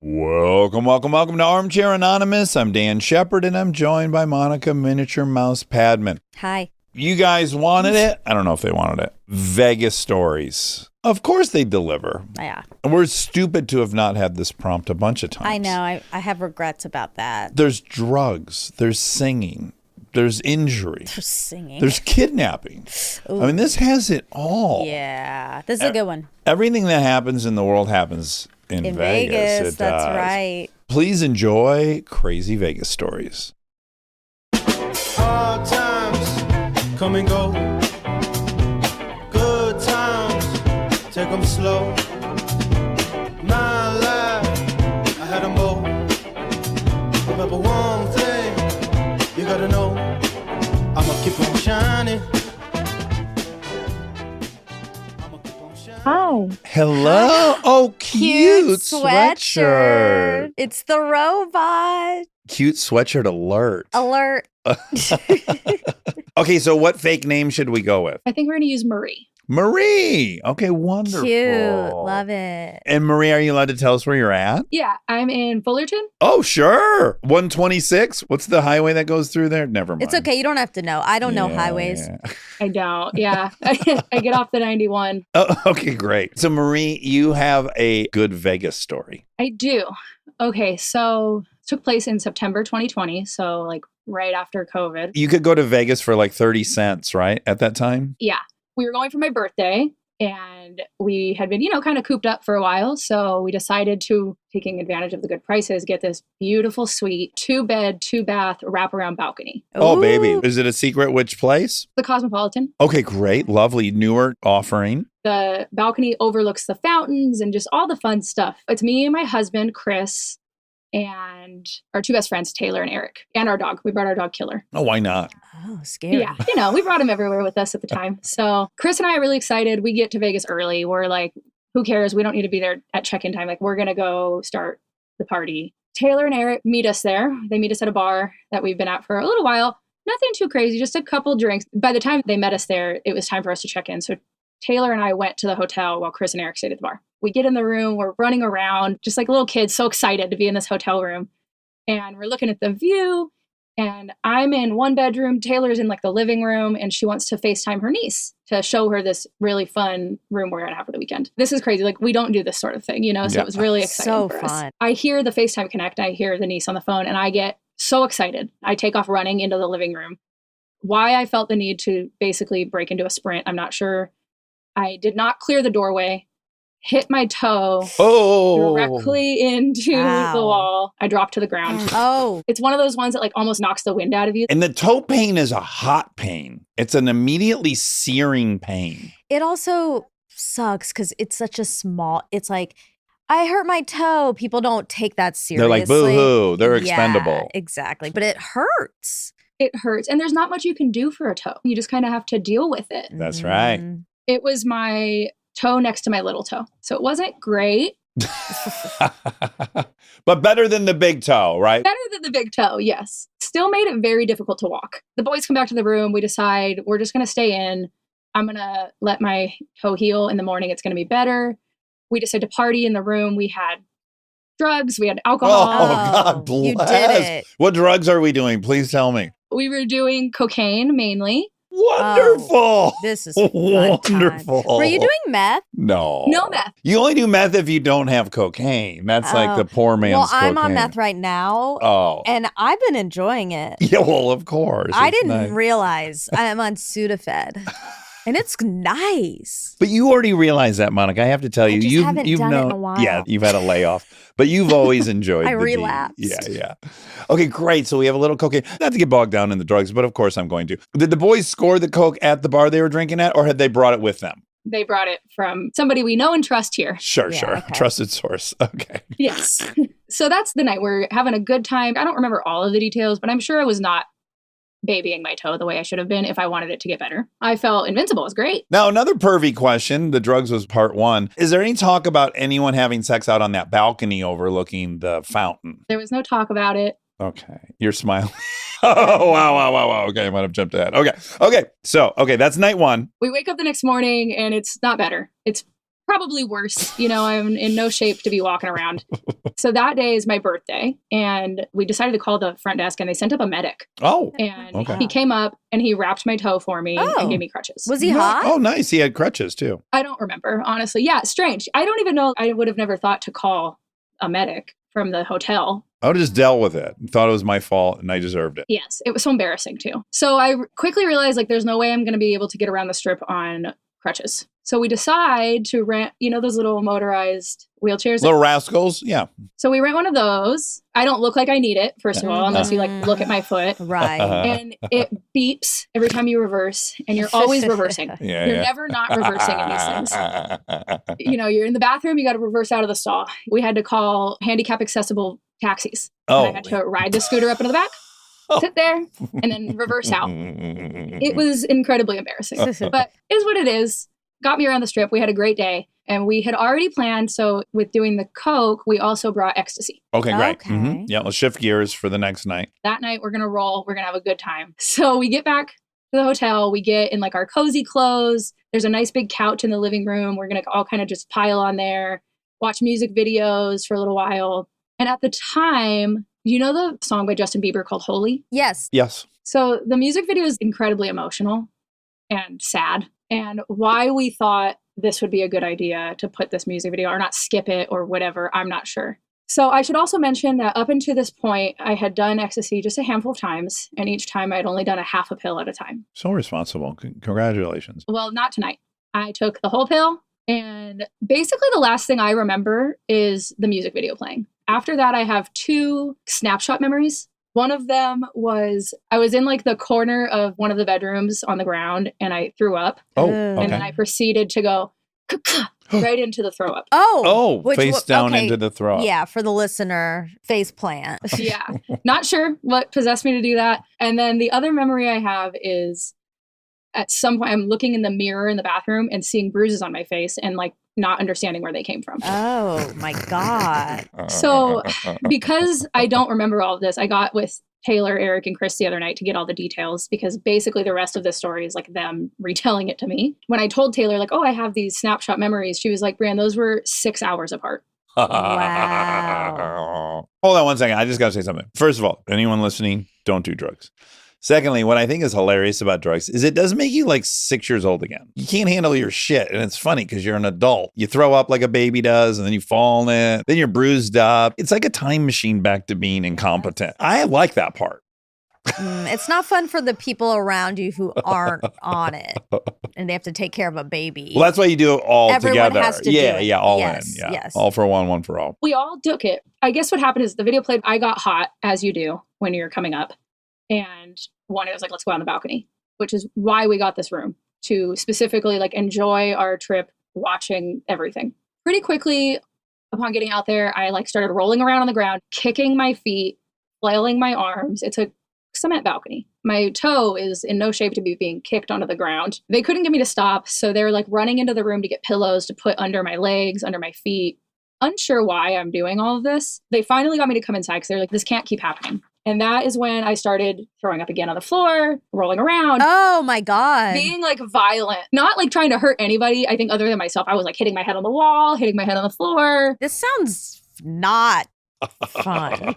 Welcome to Armchair Anonymous. I'm Dan Shepard, and I'm joined by Monica Miniature Mouse Padman. Hi. You guys wanted it? I don't know if they wanted it. Vegas stories. Of course they deliver. Yeah. We're stupid to have not had this prompt a bunch of times. I know. I have regrets about that. There's drugs. There's singing. There's injury. There's singing. There's kidnapping. Ooh. I mean, this has it all. Yeah. This is a good one. Everything that happens in the world happens in Vegas. It That's does. right. Please enjoy crazy Vegas stories. Hard times come and go. Good times, take them slow. My life, I had them both. Remember one thing, you gotta know, I'ma keep on shining. Hi. Hello. Oh, cute sweatshirt. It's the robot. Cute sweatshirt alert. Alert. Okay, so what fake name should we go with? I think we're going to use Marie. Marie. Okay, wonderful. Cute. Love it. And Marie, are you allowed to tell us where you're at? Yeah, I'm in Fullerton. Oh, sure. 126. What's the highway that goes through there? Never mind. It's okay. You don't have to know. I don't know highways. Yeah. I don't. Yeah. I get off the 91. Oh, okay, great. So, Marie, you have a good Vegas story. I do. Okay, so it took place in September 2020. So, like, right after COVID. You could go to Vegas for like 30 cents, right? At that time? Yeah. We were going for my birthday and we had been, kind of cooped up for a while. So we decided to, taking advantage of the good prices, get this beautiful suite, 2-bed, 2-bath, wraparound balcony. Oh, Ooh. baby. Is it a secret which place? The Cosmopolitan. Okay, great. Lovely. Newer offering. The balcony overlooks the fountains and just all the fun stuff. It's me and my husband, Chris, and our 2 best friends, Taylor and Eric, and our dog. We brought our dog Killer. Oh, why not? Oh, scary. Yeah, we brought him everywhere with us at the time. So Chris and I are really excited. We get to Vegas early. We're like, who cares? We don't need to be there at check-in time. Like, we're going to go start the party. Taylor and Eric meet us there. They meet us at a bar that we've been at for a little while. Nothing too crazy, just a couple drinks. By the time they met us there, it was time for us to check in. So Taylor and I went to the hotel while Chris and Eric stayed at the bar. We get in the room, we're running around, just like little kids, so excited to be in this hotel room. And we're looking at the view, and I'm in one bedroom, Taylor's in like the living room, and she wants to FaceTime her niece to show her this really fun room we're gonna have for the weekend. This is crazy. Like, we don't do this sort of thing, so it was really exciting So for fun. us. I hear the FaceTime connect, I hear the niece on the phone, and I get so excited. I take off running into the living room. Why I felt the need to basically break into a sprint, I'm not sure. I did not clear the doorway, hit my toe directly into Ow. the wall. I dropped to the ground. Oh. It's one of those ones that like almost knocks the wind out of you. And the toe pain is a hot pain. It's an immediately searing pain. It also sucks because it's such a small, it's like, I hurt my toe. People don't take that seriously. They're like, boo-hoo. They're expendable. Yeah, exactly. But it hurts. It hurts. And there's not much you can do for a toe. You just kind of have to deal with it. That's right. Mm. It was my toe next to my little toe. So it wasn't great. But better than the big toe, right? Better than the big toe, yes. Still made it very difficult to walk. The boys come back to the room. We decide we're just going to stay in. I'm going to let my toe heal in the morning. It's going to be better. We decided to party in the room. We had drugs. We had alcohol. Oh, God bless. You did it. What drugs are we doing? Please tell me. We were doing cocaine mainly. Wonderful. This is fun wonderful. time. Were you doing meth? No. No meth. You only do meth if you don't have cocaine. That's like the poor man's Well, cocaine. I'm on meth right now, Oh. and I've been enjoying it. Yeah, well, of course. I It's didn't nice. realize I'm on Sudafed, and it's nice. But you already realized that, Monica. I have to tell you, just you've haven't done it known. in a while. Yeah, you've had a layoff, but you've always enjoyed. I the relapsed. Yeah. Okay, great. So we have a little cocaine. Not to get bogged down in the drugs, but of course I'm going to. Did the boys score the coke at the bar they were drinking at, or had they brought it with them? They brought it from somebody we know and trust here. Sure. Okay. Trusted source. Okay. Yes. So that's the night. We're having a good time. I don't remember all of the details, but I'm sure I was not babying my toe the way I should have been if I wanted it to get better. I felt invincible. It was great. Now, another pervy question. The drugs was part one. Is there any talk about anyone having sex out on that balcony overlooking the fountain? There was no talk about it. Okay. You're smiling. Oh, wow. Okay, I might have jumped ahead. Okay. So, that's night one. We wake up the next morning and it's not better. It's probably worse. You know, I'm in no shape to be walking around. So that day is my birthday, and we decided to call the front desk, and they sent up a medic. Oh. And Okay. he came up and he wrapped my toe for me and gave me crutches. Was he hot? Oh, nice. He had crutches too. I don't remember, honestly. Yeah, strange. I don't even know. I would have never thought to call a medic from the hotel. I would have just dealt with it. Thought it was my fault and I deserved it. Yes, it was so embarrassing too. So I quickly realized like there's no way I'm going to be able to get around the strip on crutches. So we decide to rent, you know, those little motorized wheelchairs. Little rascals. Yeah. So we rent one of those. I don't look like I need it, first of all, unless you like look at my foot. Right. And it beeps every time you reverse, and you're always reversing. Yeah, You're yeah. never not reversing in these things. You know, you're in the bathroom, you got to reverse out of the stall. We had to call handicap accessible taxis. Oh. And I had to ride the scooter up into the back, sit there, and then reverse out. It was incredibly embarrassing, but it is what it is. Got me around the strip. We had a great day. And we had already planned. So with doing the Coke, we also brought ecstasy. Okay, great. Okay. Mhm. Yeah, let's shift gears for the next night. That night, we're going to roll. We're going to have a good time. So we get back to the hotel. We get in like our cozy clothes. There's a nice big couch in the living room. We're going to all kind of just pile on there, watch music videos for a little while. And at the time, you know the song by Justin Bieber called Holy? Yes. Yes. So the music video is incredibly emotional and sad. And why we thought this would be a good idea to put this music video or not skip it or whatever, I'm not sure. So I should also mention that up until this point, I had done ecstasy just a handful of times. And each time I'd only done a half a pill at a time. So responsible. Congratulations. Well, not tonight. I took the whole pill. And basically the last thing I remember is the music video playing. After that, I have 2 snapshot memories. One of them was I was in like the corner of one of the bedrooms on the ground and I threw up. Oh, And then I proceeded to go right into the throw up. Oh, which face down okay, into the throat. Yeah, for the listener, face plant. Yeah. Not sure what possessed me to do that. And then the other memory I have is at some point I'm looking in the mirror in the bathroom and seeing bruises on my face and like not understanding where they came from. Oh my God. So because I don't remember all of this, I got with Taylor, Eric, and Chris the other night to get all the details because basically the rest of this story is like them retelling it to me. When I told Taylor like, oh, I have these snapshot memories, she was like, Brian, those were 6 hours apart. Wow. Hold on one second. I just got to say something. First of all, anyone listening, don't do drugs. Secondly, what I think is hilarious about drugs is it does make you like 6 years old again. You can't handle your shit. And it's funny because you're an adult. You throw up like a baby does, and then you fall in it. Then you're bruised up. It's like a time machine back to being incompetent. I like that part. It's not fun for the people around you who aren't on it and they have to take care of a baby. Well, that's why you do it all Everyone together. has to yeah, do it. yeah, all Yes, in. Yeah. yes. All for one for all. We all took it. I guess what happened is the video played. I got hot, as you do when you're coming up. And one, it was like, let's go on the balcony, which is why we got this room to specifically like enjoy our trip, watching everything. Pretty quickly, upon getting out there, I like started rolling around on the ground, kicking my feet, flailing my arms. It's a cement balcony. My toe is in no shape to be being kicked onto the ground. They couldn't get me to stop. So they were like running into the room to get pillows to put under my legs, under my feet. Unsure why I'm doing all of this. They finally got me to come inside because they're like, this can't keep happening. And that is when I started throwing up again on the floor, rolling around. Oh my God. Being like violent, not like trying to hurt anybody. I think other than myself, I was like hitting my head on the wall, hitting my head on the floor. This sounds not fun.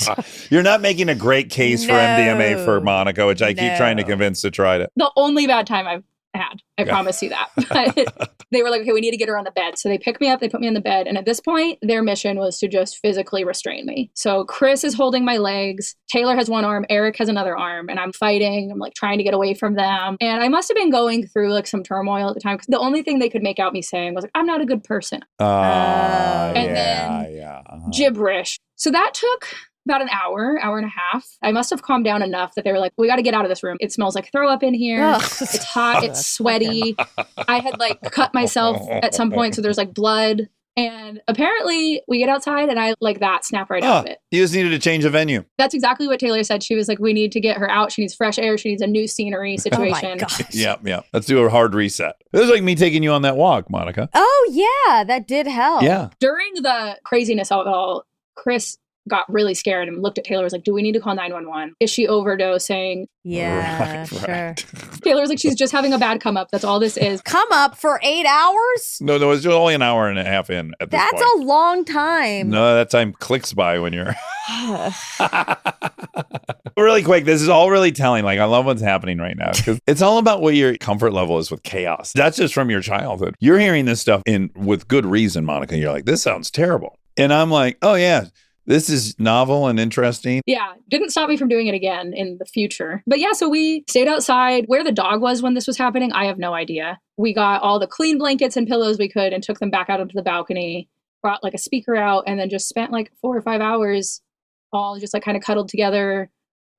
You're not making a great case for MDMA for Monica, which I keep trying to convince to try it. The only bad time I've had, I promise you that. But they were like, okay, we need to get her on the bed. So they picked me up, they put me on the bed. And at this point, their mission was to just physically restrain me. So Chris is holding my legs. Taylor has one arm. Eric has another arm. And I'm fighting. I'm like trying to get away from them. And I must have been going through like some turmoil at the time because the only thing they could make out me saying was like, I'm not a good person. And then Gibberish. So that took about an hour and a half. I must have calmed down enough that they were like, we got to get out of this room. It smells like throw up in here. Ugh. It's hot. It's sweaty. I had like cut myself at some point. So there's like blood. And apparently we get outside and I like that snap right out of it. You just needed to change the venue. That's exactly what Taylor said. She was like, we need to get her out. She needs fresh air. She needs a new scenery situation. Oh my gosh. Yeah. Let's do a hard reset. It was like me taking you on that walk, Monica. Oh yeah, that did help. Yeah. During the craziness of it all, Chris got really scared and looked at Taylor, was like, do we need to call 911? Is she overdosing? Yeah, Right, sure. right. Taylor was like, she's just having a bad come up. That's all this is. Come up for 8 hours? No, it's only an hour and a half in at this That's point. a long time. No, that time clicks by when you're... Really quick, this is all really telling. Like, I love what's happening right now because it's all about what your comfort level is with chaos. That's just from your childhood. You're hearing this stuff with good reason, Monica. You're like, this sounds terrible. And I'm like, oh, yeah, this is novel and interesting. Yeah, didn't stop me from doing it again in the future. But yeah, so we stayed outside. Where the dog was when this was happening, I have no idea. We got all the clean blankets and pillows we could and took them back out onto the balcony, brought like a speaker out, and then just spent like 4 or 5 hours all just like kind of cuddled together,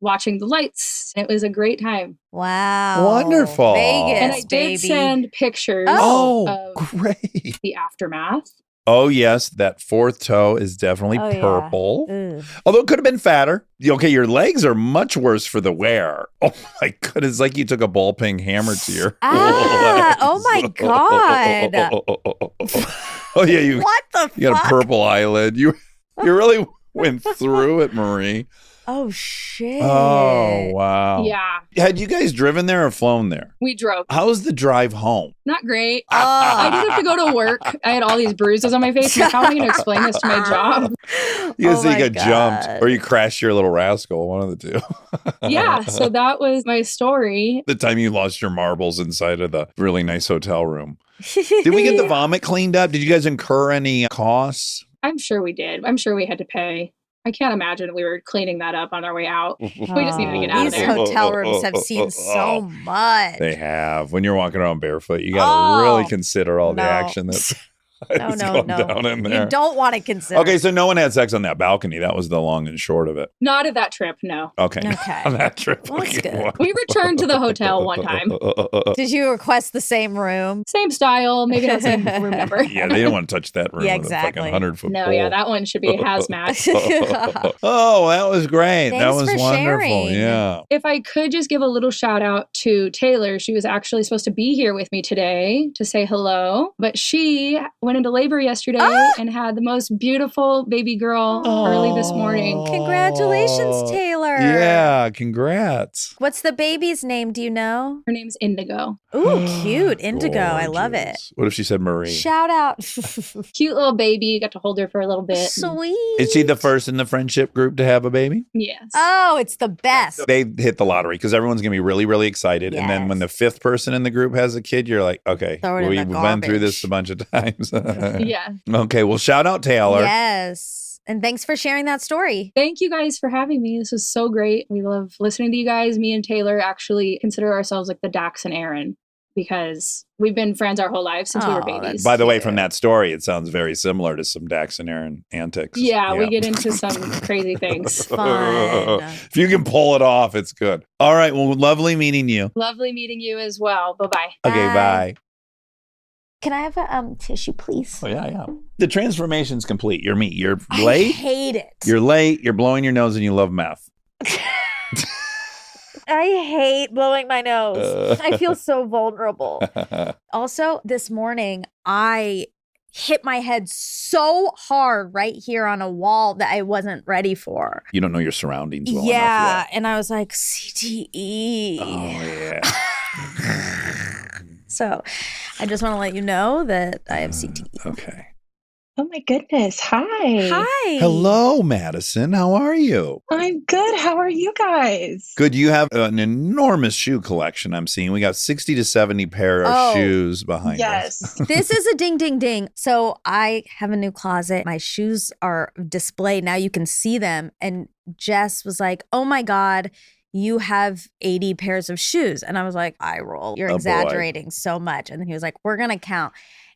watching the lights. It was a great time. Wow. Wonderful. Vegas, And I did baby. send pictures Oh, of great. the aftermath. Oh, yes, that fourth toe is definitely Oh, yeah. purple. Ugh. Although it could have been fatter. Okay, your legs are much worse for the wear. Oh, my goodness. It's like you took a ball peen hammer to your Ah, legs. oh my God. Oh, yeah, you What the got fuck? a purple eyelid. You really went through it, Marie. Oh, shit. Oh, wow. Yeah, Had you guys driven there or flown there? we drove. How's the drive home? Not great. Oh. I did have to go to work. I had all these bruises on my face. Like, how am I going to explain this to my job? You guys Oh think my you got jumped God. or you crashed your little rascal, one of the two. Yeah, so that was my story. The time you lost your marbles inside of the really nice hotel room. Did we get the vomit cleaned up? Did you guys incur any costs? I'm sure we did. I'm sure we had to pay. I can't imagine we were cleaning that up on our way out. We just needed to get out of These there. hotel rooms have seen so much. They have. When you're walking around barefoot, you got to really consider all the no. action that's No, going down in there. You don't want to consider. Okay, so no one had sex on that balcony. That was the long and short of it. Not at that trip, no. Okay. Okay. On that trip. Well, that's okay, good. well. We returned to the hotel one time. Did you request the same room? Same style, maybe not same room number. Yeah, they didn't want to touch that room Yeah, with a fucking exactly. 100-foot No, pole. yeah, that one should be hazmat. Oh, that was great. that Thanks was for wonderful. sharing. Yeah. If I could just give a little shout out to Taylor, she was actually supposed to be here with me today to say hello, but she went into labor yesterday and had the most beautiful baby girl early this morning. Congratulations, Taylor. Yeah, congrats. What's the baby's name? Do you know? Her name's Indigo. Ooh, cute. Indigo. I love it. Gorgeous. What if she said Marie? Shout out. Cute little baby. Got to hold her for a little bit. Sweet. Is she the first in the friendship group to have a baby? Yes. Oh, it's the best. They hit the lottery because everyone's going to be really, really excited. And then when the fifth person in the group has a kid, you're like, okay, Throw it in we've the been through this garbage. a bunch of times. Yeah. Okay, well, shout out Taylor. Yes. And thanks for sharing that story. Thank you guys for having me. This was so great. We love listening to you guys. Me and Taylor actually consider ourselves like the Dax and Aaron because we've been friends our whole lives since we were Oh, that's babies. By the way, cute. from that story, it sounds very similar to some Dax and Aaron antics. Yeah, we get into some crazy things. Fun. If you can pull it off, it's good. All right. Well, lovely meeting you. Lovely meeting you as well. Bye-bye. Okay, Bye. bye. Can I have a tissue, please? Oh, yeah. The transformation's complete. You're me. You're I late. hate it. You're late. You're blowing your nose and you love meth. I hate blowing my nose. I feel so vulnerable. Oh, Also, this morning, I hit my head so hard right here on a wall that I wasn't ready for. You don't know your surroundings well Yeah. enough And I was like, CTE. yet. Oh, yeah. So I just want to let you know that I have CTE. Okay. Oh my goodness. Hi. Hi. Hello, Madison. How are you? I'm good. How are you guys? Good. You have an enormous shoe collection I'm seeing. We got 60 to 70 pair of Oh, shoes behind us. Yes. This is a ding, ding, ding. So I have a new closet. My shoes are displayed. Now you can see them. And Jess was like, oh my God, you have 80 pairs of shoes. And I was like, I roll. You're Oh, boy. exaggerating so much. And then he was like, we're going to count.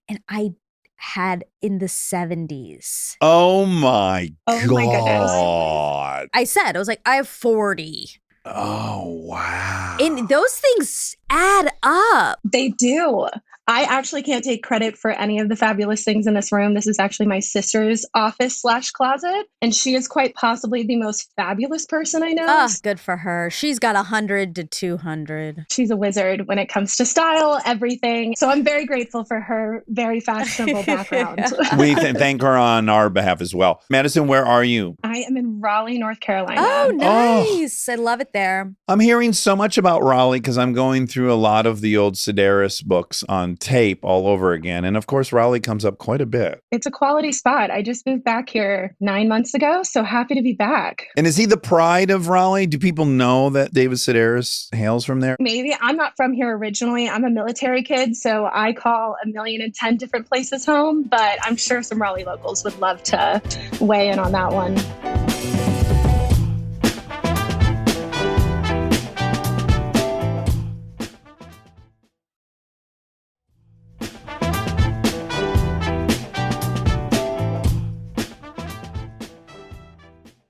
And I had in the 70s. Oh, my Oh, my goodness. God. I said, I was like, I have 40. Oh, wow. And those things add up. They do. I actually can't take credit for any of the fabulous things in this room. This is actually my sister's office/closet, and she is quite possibly the most fabulous person I know. Ah, good for her. She's got 100 to 200. She's a wizard when it comes to style, everything. So I'm very grateful for her very fashionable background. We thank her on our behalf as well. Madison, where are you? I am in Raleigh, North Carolina. Oh, nice. I love it there. I'm hearing so much about Raleigh because I'm going through a lot of the old Sedaris books on tape all over again. And of course, Raleigh comes up quite a bit. It's a quality spot. I just moved back here 9 months ago, so happy to be back. And is he the pride of Raleigh? Do people know that David Sedaris hails from there? Maybe. I'm not from here originally. I'm a military kid, so I call 1,010,000 different places home, but I'm sure some Raleigh locals would love to weigh in on that one.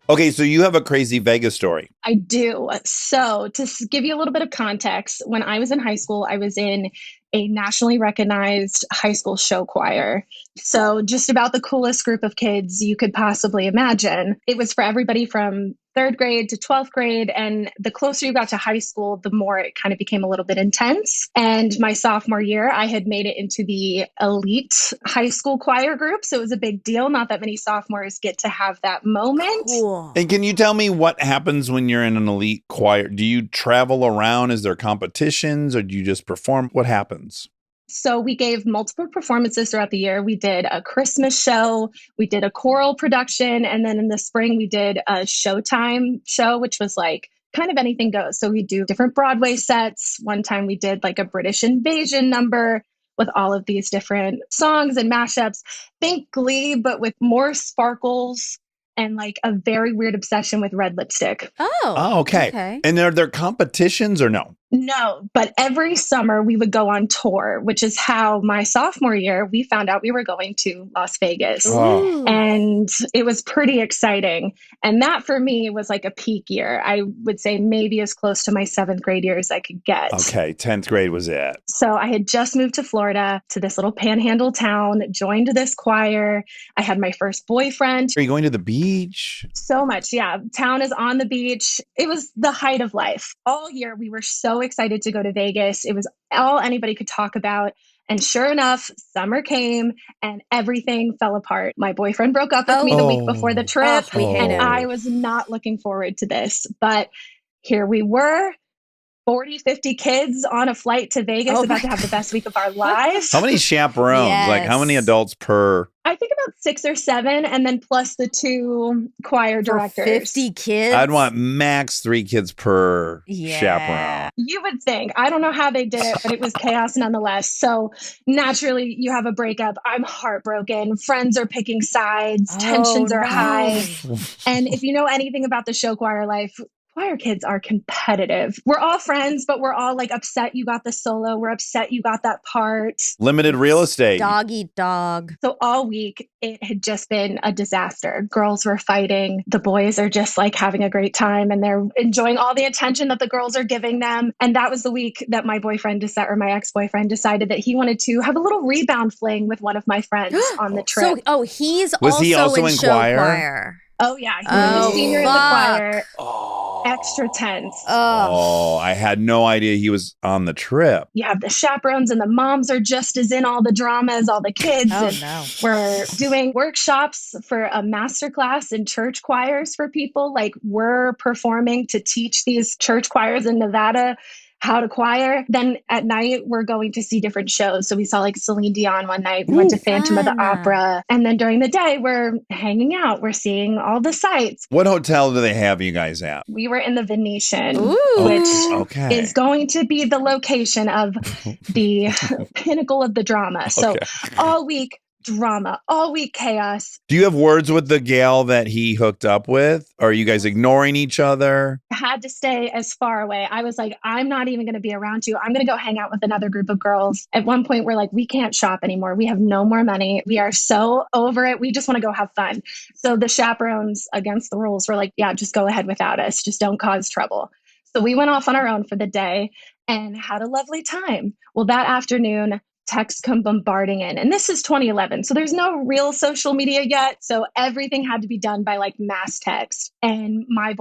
Okay, so you have a crazy Vegas story. I do. So to give you a little bit of context, when I was in high school, I was in a nationally recognized high school show choir. So just about the coolest group of kids you could possibly imagine. It was for everybody from 3rd grade to 12th grade. And the closer you got to high school, the more it kind of became a little bit intense. And my sophomore year, I had made it into the elite high school choir group. So it was a big deal. Not that many sophomores get to have that moment. Cool. And can you tell me what happens when you're in an elite choir? Do you travel around? Is there competitions or do you just perform? What happens? So we gave multiple performances throughout the year. We did a Christmas show, we did a choral production, and then in the spring we did a Showtime show, which was like kind of anything goes. So we do different Broadway sets. One time we did like a British invasion number with all of these different songs and mashups. Think Glee, but with more sparkles and like a very weird obsession with red lipstick. Oh, okay. And are there competitions or no? No, but every summer we would go on tour, which is how my sophomore year, we found out we were going to Las Vegas. Oh. And it was pretty exciting. And that for me was like a peak year. I would say maybe as close to my 7th grade year as I could get. Okay, 10th grade was it. So I had just moved to Florida, to this little panhandle town, joined this choir. I had my first boyfriend. Are you going to the beach? So much, yeah. Town is on the beach. It was the height of life. All year we were so excited to go to Vegas. It was all anybody could talk about. And sure enough, summer came and everything fell apart. My boyfriend broke up with me the week before the trip, and I was not looking forward to this. But here we were, 40, 50 kids on a flight to Vegas, about to have the best week of our lives. How many chaperones? Yes. Like how many adults per? I think about 6 or 7, and then plus the 2 choir directors. 50 kids? I'd want max 3 kids per chaperone. You would think. I don't know how they did it, but it was chaos nonetheless. So naturally, you have a breakup. I'm heartbroken. Friends are picking sides. Tensions are high. And if you know anything about the show choir life, choir kids are competitive. We're all friends, but we're all like upset you got the solo. We're upset you got that part. Limited real estate. Dog eat dog. So all week, it had just been a disaster. Girls were fighting. The boys are just like having a great time and they're enjoying all the attention that the girls are giving them. And that was the week that my boyfriend my ex-boyfriend decided that he wanted to have a little rebound fling with one of my friends on the trip. So, he's Was he also in show choir? Oh, yeah. He was a senior in the choir. Oh. Extra tense. Oh, I had no idea he was on the trip. You have the chaperones and the moms are just as in all the drama as all the kids. Oh, and no. We're doing workshops for a masterclass in church choirs for people. Like we're performing to teach these church choirs in Nevada how to choir. Then at night, we're going to see different shows. So we saw like Celine Dion one night. We went to Phantom of the Opera. And then during the day, we're hanging out. We're seeing all the sights. What hotel do they have you guys at? We were in the Venetian, Ooh. which is going to be the location of the pinnacle of the drama. So all week, drama, all week chaos. Do you have words with the gal that he hooked up with? Or are you guys ignoring each other? I had to stay as far away. I was like, I'm not even going to be around you. I'm going to go hang out with another group of girls. At one point, we're like, we can't shop anymore. We have no more money. We are so over it. We just want to go have fun. So the chaperones, against the rules, were like, yeah, just go ahead without us. Just don't cause trouble. So we went off on our own for the day and had a lovely time. Well, that afternoon, texts come bombarding in. And this is 2011. So there's no real social media yet. So everything had to be done by like mass text. And my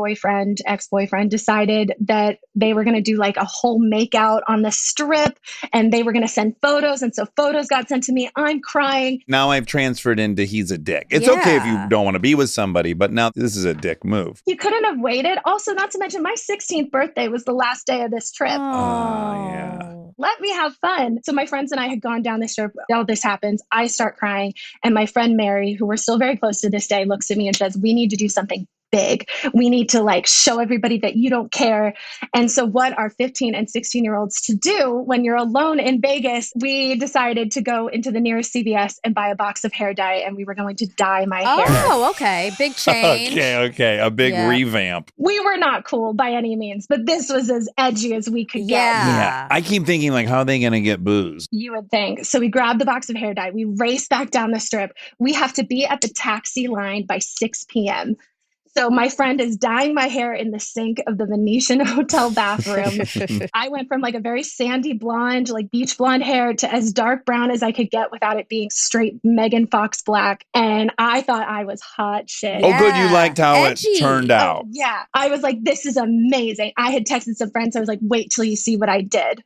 ex-boyfriend decided that they were going to do like a whole makeout on the strip and they were going to send photos. And so photos got sent to me. I'm crying. Now I've transferred into he's a dick. It's okay if you don't want to be with somebody, but now this is a dick move. You couldn't have waited. Also, not to mention my 16th birthday was the last day of this trip. Oh, yeah. Let me have fun. So my friends and I had gone down this trip. All this happens. I start crying. And my friend Mary, who we're still very close to this day, looks at me and says, we need to do something big. We need to like show everybody that you don't care. And so what are 15 and 16-year-olds to do when you're alone in Vegas? We decided to go into the nearest CVS and buy a box of hair dye, and we were going to dye my hair. Oh, okay. Big change. Okay. A big revamp. We were not cool by any means, but this was as edgy as we could get. Yeah. I keep thinking like, how are they going to get booze? You would think. So we grabbed the box of hair dye. We raced back down the strip. We have to be at the taxi line by 6 p.m. So my friend is dyeing my hair in the sink of the Venetian hotel bathroom. I went from like a very sandy blonde, like beach blonde hair to as dark brown as I could get without it being straight Megan Fox black. And I thought I was hot shit. Oh, good. You liked how Edgy. it turned out. Yeah. I was like, this is amazing. I had texted some friends. I was like, wait till you see what I did.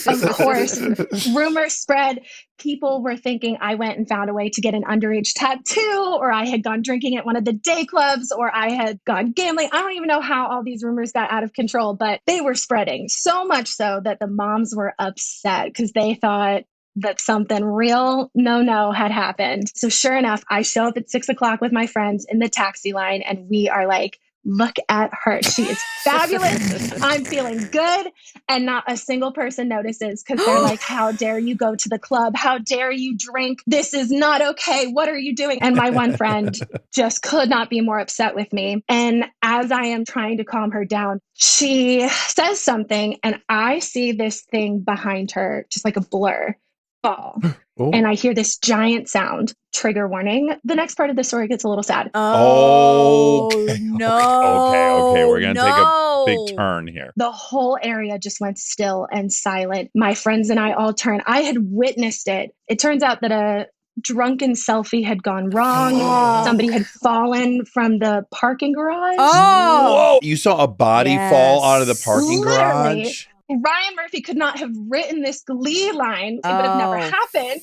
Of course, rumors spread. People were thinking I went and found a way to get an underage tattoo, or I had gone drinking at one of the day clubs, or I had gone gambling. I don't even know how all these rumors got out of control, but they were spreading so much so that the moms were upset because they thought that something real no had happened. So sure enough, I show up at 6 o'clock with my friends in the taxi line, and we are like, look at her. She is fabulous. I'm feeling good. And not a single person notices because they're like, how dare you go to the club? How dare you drink? This is not okay. What are you doing? And my one friend just could not be more upset with me. And as I am trying to calm her down, she says something and I see this thing behind her, just like a blur, fall. Oh. And I hear this giant sound. Trigger warning. The next part of the story gets a little sad. Oh, Okay. no. Okay. We're going to take a big turn here. The whole area just went still and silent. My friends and I all turned. I had witnessed it. It turns out that a drunken selfie had gone wrong. Somebody had fallen from the parking garage. Whoa. You saw a body fall out of the parking Literally. garage? Ryan Murphy could not have written this Glee line. It would have never happened.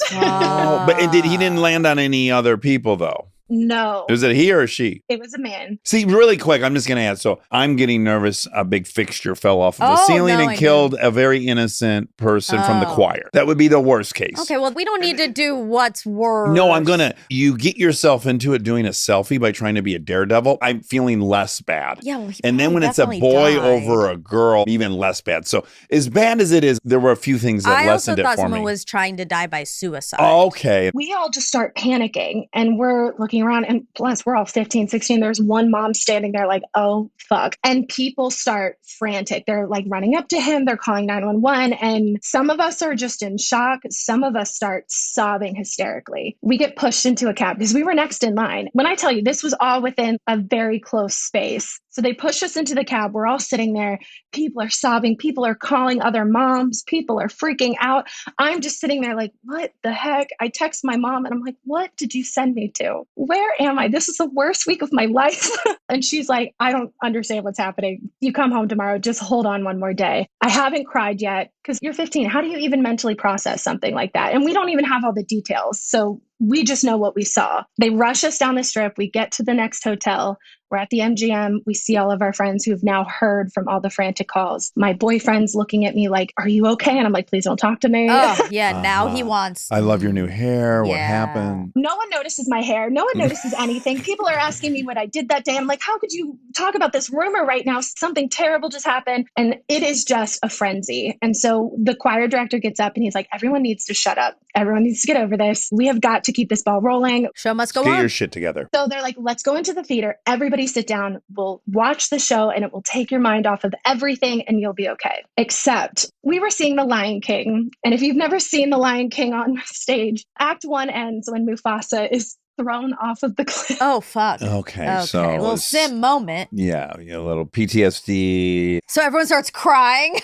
But he didn't land on any other people, though. No. Was it he or she? It was a man. See, really quick, I'm just going to add. So I'm getting nervous. A big fixture fell off of the ceiling and killed a very innocent person from the choir. That would be the worst case. Okay, well, we don't need to do what's worse. No, you get yourself into it doing a selfie by trying to be a daredevil. I'm feeling less bad. Yeah, well, and then when it's a boy over a girl, even less bad. So as bad as it is, there were a few things that lessened it for me. I also thought someone was trying to die by suicide. Okay. We all just start panicking and we're looking around, and plus we're all 15, 16. There's one mom standing there like, oh, fuck. And people start frantic. They're like running up to him. They're calling 911. And some of us are just in shock. Some of us start sobbing hysterically. We get pushed into a cab because we were next in line. When I tell you, this was all within a very close space. So they push us into the cab. We're all sitting there. People are sobbing. People are calling other moms. People are freaking out. I'm just sitting there like, what the heck? I text my mom and I'm like, what did you send me to? Where am I? This is the worst week of my life. And she's like, I don't understand what's happening. You come home tomorrow. Just hold on one more day. I haven't cried yet because you're 15. How do you even mentally process something like that? And we don't even have all the details. So we just know what we saw. They rush us down the strip. We get to the next hotel. We're at the MGM. We see all of our friends who've now heard from all the frantic calls. My boyfriend's looking at me like, are you okay? And I'm like, please don't talk to me. Oh, yeah. Now he wants. I love your new hair. What happened? No one notices my hair. No one notices anything. People are asking me what I did that day. I'm like, how could you talk about this rumor right now? Something terrible just happened. And it is just a frenzy. And so the choir director gets up and he's like, everyone needs to shut up. Everyone needs to get over this. We have got to keep this ball rolling. Show must go on. Get your shit together. So they're like, let's go into the theater. Everybody sit down. We'll watch the show and it will take your mind off of everything and you'll be okay. Except we were seeing The Lion King. And if you've never seen The Lion King on stage, Act 1 ends when Mufasa is thrown off of the cliff. Oh, fuck. Okay. So a little sim moment. Yeah, a little PTSD. So everyone starts crying.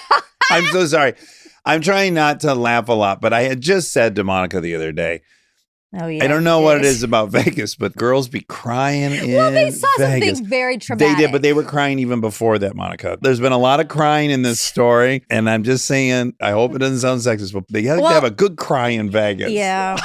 I'm so sorry. I'm trying not to laugh a lot, but I had just said to Monica the other day, Oh yeah. I don't know what it is about Vegas, but girls be crying in Well, they saw Vegas. something very traumatic. They did, but they were crying even before that, Monica. There's been a lot of crying in this story, and I'm just saying, I hope it doesn't sound sexist, but they have to have a good cry in Vegas. Yeah.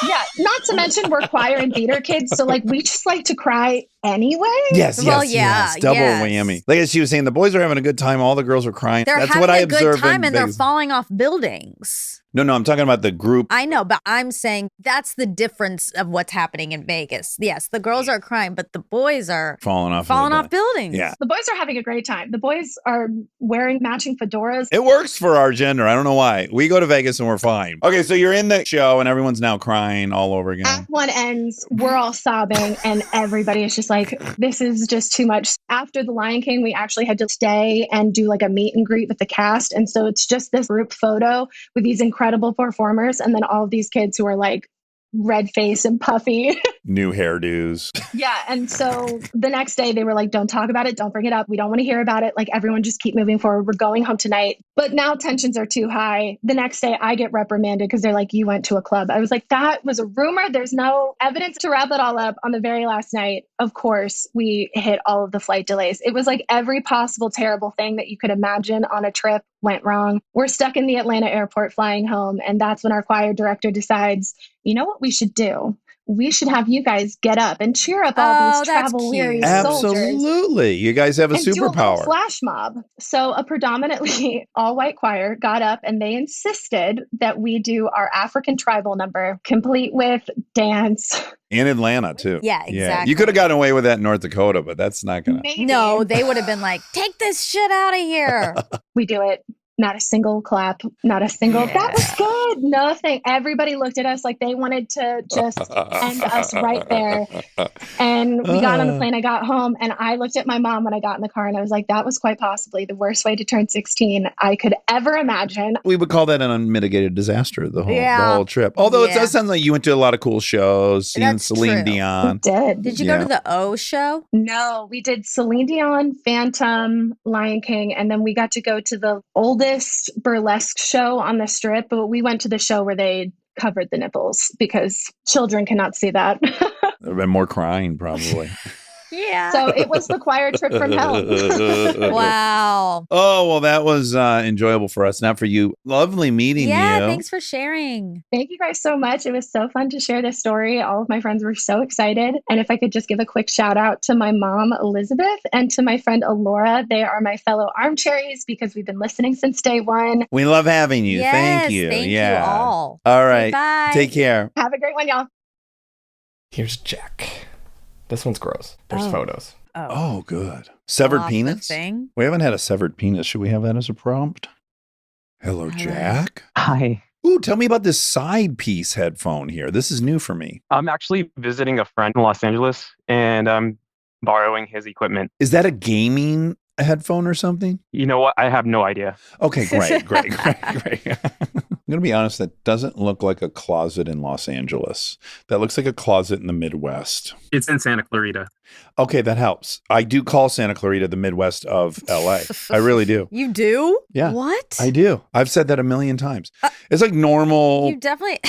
Yeah, not to mention we're choir and theater kids, so like we just like to cry anyway. Yes, Well, yes, yeah, yes. Double yes. whammy. Like as she was saying, the boys are having a good time. All the girls are crying. They're That's having what I a good observed time in and they're Vegas. falling off buildings. No, I'm talking about the group. I know, but I'm saying that's the difference of what's happening in Vegas. Yes, the girls are crying, but the boys are Falling off buildings. Yeah. The boys are having a great time. The boys are wearing matching fedoras. It works for our gender. I don't know why. We go to Vegas and we're fine. Okay, so you're in the show and everyone's now crying all over again. Act one ends, we're all sobbing, and everybody is just like, this is just too much. After The Lion King, we actually had to stay and do like a meet and greet with the cast. And so it's just this group photo with these incredible performers. And then all of these kids who are like red face and puffy. New hairdos. Yeah. And so the next day they were like, don't talk about it. Don't bring it up. We don't want to hear about it. Like everyone just keep moving forward. We're going home tonight. But now tensions are too high. The next day I get reprimanded because they're like, you went to a club. I was like, that was a rumor. There's no evidence. To wrap it all up, on the very last night, of course, we hit all of the flight delays. It was like every possible terrible thing that you could imagine on a trip went wrong. We're stuck in the Atlanta airport flying home. And that's when our choir director decides, you know what we should do? We should have you guys get up and cheer up all these travel-weary soldiers. Absolutely. You guys have a and do a superpower. little flash mob. So a predominantly all-white choir got up and they insisted that we do our African tribal number, complete with dance. In Atlanta, too. Yeah, exactly. You could have gotten away with that in North Dakota, but that's not going to. Maybe. No, they would have been like, take this shit out of here. We do it. Not a single clap, not a single, that was good, nothing. Everybody looked at us like they wanted to just end us right there. And we got on the plane, I got home, and I looked at my mom when I got in the car, and I was like, that was quite possibly the worst way to turn 16 I could ever imagine. We would call that an unmitigated disaster, the whole trip. Although it does sound like you went to a lot of cool shows, seeing That's Celine true. Dion. Did you go to the O show? No, we did Celine Dion, Phantom, Lion King, and then we got to go to the oldest burlesque show on the strip, but we went to the show where they covered the nipples because children cannot see that. There have been more crying, probably. Yeah. So it was the choir trip from hell. Wow. Oh, well, that was enjoyable for us, not for you. Lovely meeting you. Yeah, thanks for sharing. Thank you guys so much. It was so fun to share this story. All of my friends were so excited. And if I could just give a quick shout out to my mom, Elizabeth, and to my friend, Alora. They are my fellow Armcherries because we've been listening since day one. We love having you. Yes, Thank you. Thank you all. All right. Bye. Take care. Have a great one, y'all. Here's Jack. This one's gross. There's Oh. photos. Oh, good. Severed Off the penis? thing. We haven't had a severed penis. Should we have that as a prompt? Hello, Jack. Hi. Ooh, tell me about this side piece headphone here. This is new for me. I'm actually visiting a friend in Los Angeles and I'm borrowing his equipment. Is that a gaming headphone or something? You know what? I have no idea. Okay, great. I'm going to be honest, that doesn't look like a closet in Los Angeles. That looks like a closet in the Midwest. It's in Santa Clarita. Okay, that helps. I do call Santa Clarita the Midwest of LA. I really do. You do? Yeah. What? I do. I've said that a million times. It's like normal. You definitely.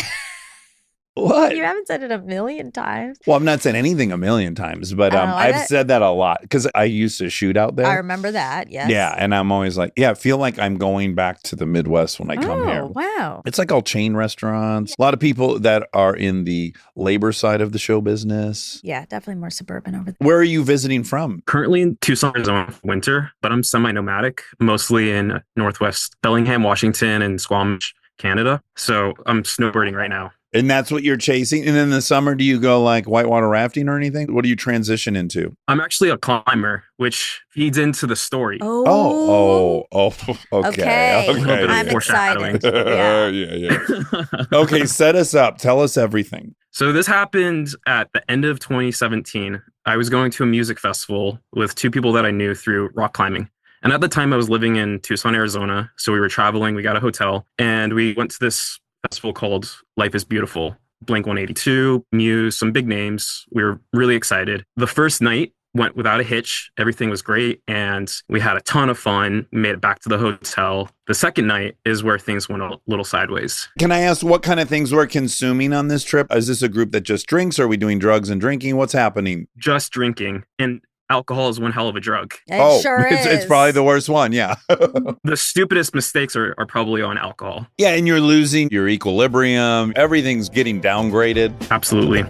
What? You haven't said it a million times. Well, I've not said anything a million times, but I've said that a lot because I used to shoot out there. I remember that. Yes. Yeah, and I'm always like, I feel like I'm going back to the Midwest when I come here. Wow. It's like all chain restaurants. A lot of people that are in the labor side of the show business. Yeah, definitely more suburban over there. Where are you visiting from? Currently in Tucson, Arizona, winter, but I'm semi-nomadic, mostly in Northwest Bellingham, Washington, and Squamish, Canada. So I'm snowbirding right now. And that's what you're chasing? And in the summer, do you go like whitewater rafting or anything? What do you transition into? I'm actually a climber, which feeds into the story. Oh, okay. I'm excited. Yeah. Okay, set us up. Tell us everything. So this happened at the end of 2017. I was going to a music festival with two people that I knew through rock climbing. And at the time I was living in Tucson, Arizona. So we were traveling, we got a hotel, and we went to this festival called Life is Beautiful. Blink 182, Muse, some big names. We were really excited. The first night, went without a hitch. Everything was great. And we had a ton of fun. We made it back to the hotel. The second night is where things went a little sideways. Can I ask what kind of things we're consuming on this trip? Is this a group that just drinks? Are we doing drugs and drinking? What's happening? Just drinking. And alcohol is one hell of a drug. It sure is. It's probably the worst one. Yeah. The stupidest mistakes are probably on alcohol. Yeah. And you're losing your equilibrium. Everything's getting downgraded. Absolutely.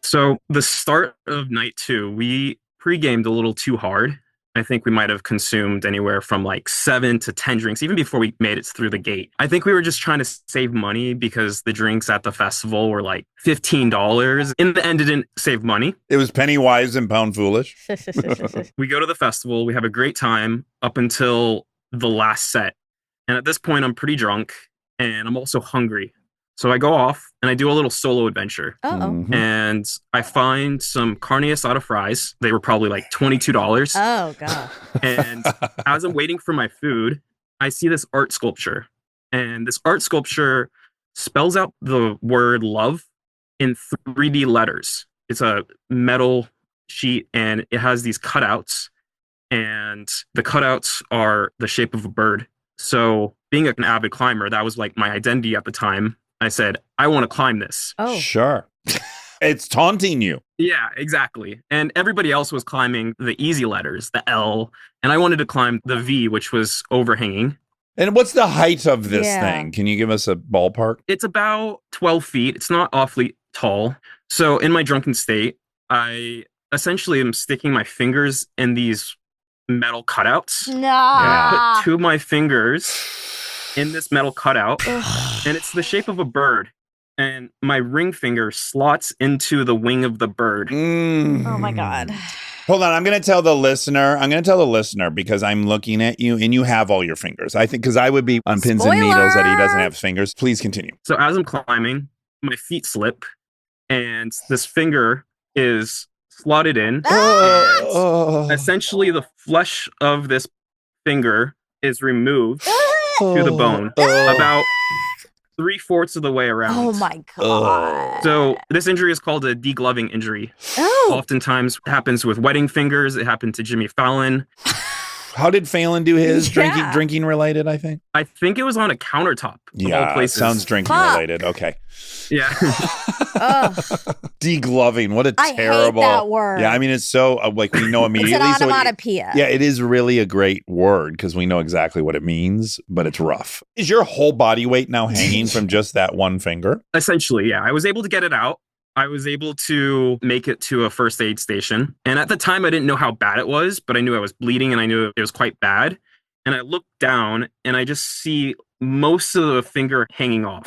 So the start of night 2, we pre-gamed a little too hard. I think we might have consumed anywhere from like 7 to 10 drinks, even before we made it through the gate. I think we were just trying to save money because the drinks at the festival were like $15. In the end, it didn't save money. It was penny wise and pound foolish. We go to the festival. We have a great time up until the last set. And at this point, I'm pretty drunk and I'm also hungry. So I go off and I do a little solo adventure. Uh-oh. And I find some carne asada fries. They were probably like $22. Oh, God. And as I'm waiting for my food, I see this art sculpture. And this art sculpture spells out the word love in 3D letters. It's a metal sheet and it has these cutouts. And the cutouts are the shape of a bird. So being an avid climber, that was like my identity at the time. I said, I want to climb this. Oh. Sure. It's taunting you. Yeah, exactly. And everybody else was climbing the easy letters, the L, and I wanted to climb the V, which was overhanging. And what's the height of this thing? Can you give us a ballpark? It's about 12 feet. It's not awfully tall. So in my drunken state, I essentially am sticking my fingers in these metal cutouts. No. I put 2 of my fingers in this metal cutout, and it's the shape of a bird. And my ring finger slots into the wing of the bird. Oh, my God. Hold on. I'm going to tell the listener because I'm looking at you and you have all your fingers. I think because I would be on pins and needles that he doesn't have fingers. Please continue. So as I'm climbing, my feet slip and this finger is slotted in. And essentially, the flesh of this finger is removed to the bone about 3/4 of the way around. Oh, my God. So this injury is called a degloving injury. Oh. Oftentimes happens with wedding fingers. It happened to Jimmy Fallon. How did Phelan do his? Drinking related, I think? I think it was on a countertop. Of all places. Sounds drinking related. Okay. Yeah. Degloving. What a terrible. I hate that word. Yeah, I mean, it's so, like, we know immediately. It's an onomatopoeia. Yeah, it is really a great word because we know exactly what it means, but it's rough. Is your whole body weight now hanging from just that one finger? Essentially, yeah. I was able to get it out. I was able to make it to a first aid station. And at the time, I didn't know how bad it was, but I knew I was bleeding and I knew it was quite bad. And I looked down and I just see most of the finger hanging off.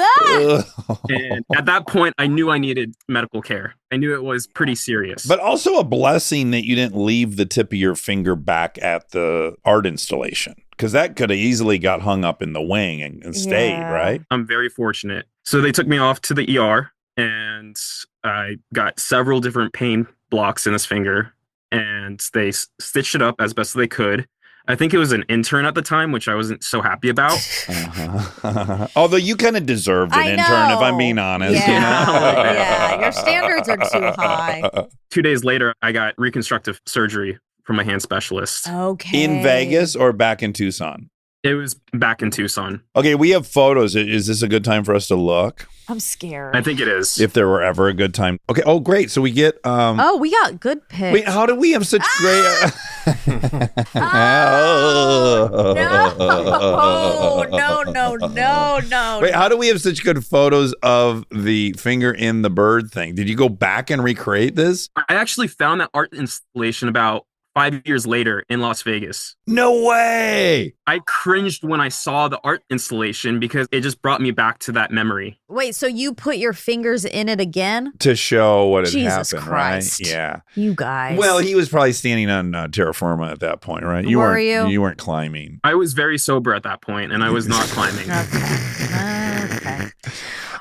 And at that point, I knew I needed medical care. I knew it was pretty serious. But also a blessing that you didn't leave the tip of your finger back at the art installation, because that could have easily got hung up in the wing and stayed, right? I'm very fortunate. So they took me off to the ER. And I got several different pain blocks in this finger, and they stitched it up as best they could. I think it was an intern at the time, which I wasn't so happy about. Although you kind of deserved an intern, if I'm being honest. Yeah, your standards are too high. 2 days later, I got reconstructive surgery from my hand specialist. Okay. In Vegas or back in Tucson? It was back in Tucson. Okay, we have photos. Is this a good time for us to look? I'm scared. I think it is. If there were ever a good time. Okay. Oh, great. So we get. We got good pics. Wait, how do we have such great? No. Wait, how do we have such good photos of the finger in the bird thing? Did you go back and recreate this? I actually found that art installation about 5 years later in Las Vegas. No way. I cringed when I saw the art installation because it just brought me back to that memory. Wait, so you put your fingers in it again? To show what had Jesus happened, Christ. right? Yeah. You guys. Well, he was probably standing on terra firma at that point, right? You weren't climbing. I was very sober at that point, and I was not climbing. Okay.